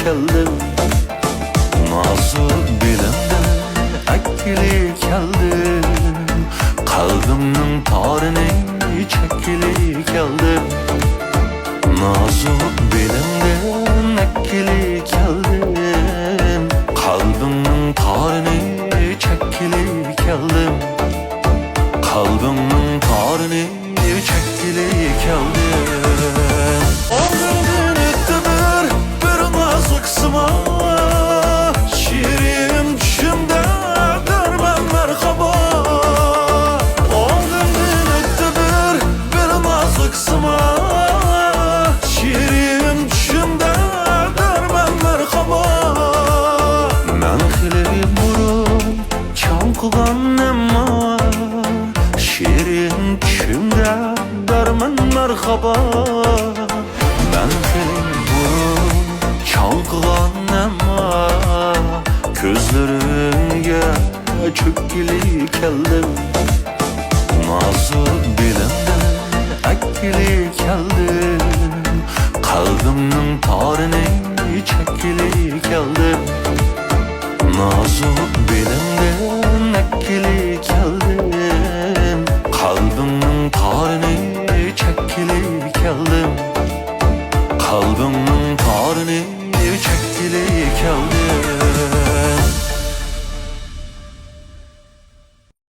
keldim. Nazik bilimden akkili keldim. Kalbimnin tarini çekili keldim. Nazik bilimden akkili keldim. Kalbimnin tarini çekili keldim. Kalbimnin tarini çekili keldim. Oğlum ettidir bir nazik sıma. Şiirim düşümde derman merhaba. Oğlum ettidir bir nazik sıma. Şiirim düşümde derman merhaba. Men hili burun çanqıgan emma. Şiirim düşümde derman merhaba. Ben senin burun çalgılan ama gözlerine çökkili keldim. Nazik bilimden akkili keldim. Kalbimnin tarini çekili keldim. Nazik bilimden akkili keldim. Kalbimnin tarini çekili keldim. Kalbimnin tarini çekili keldim.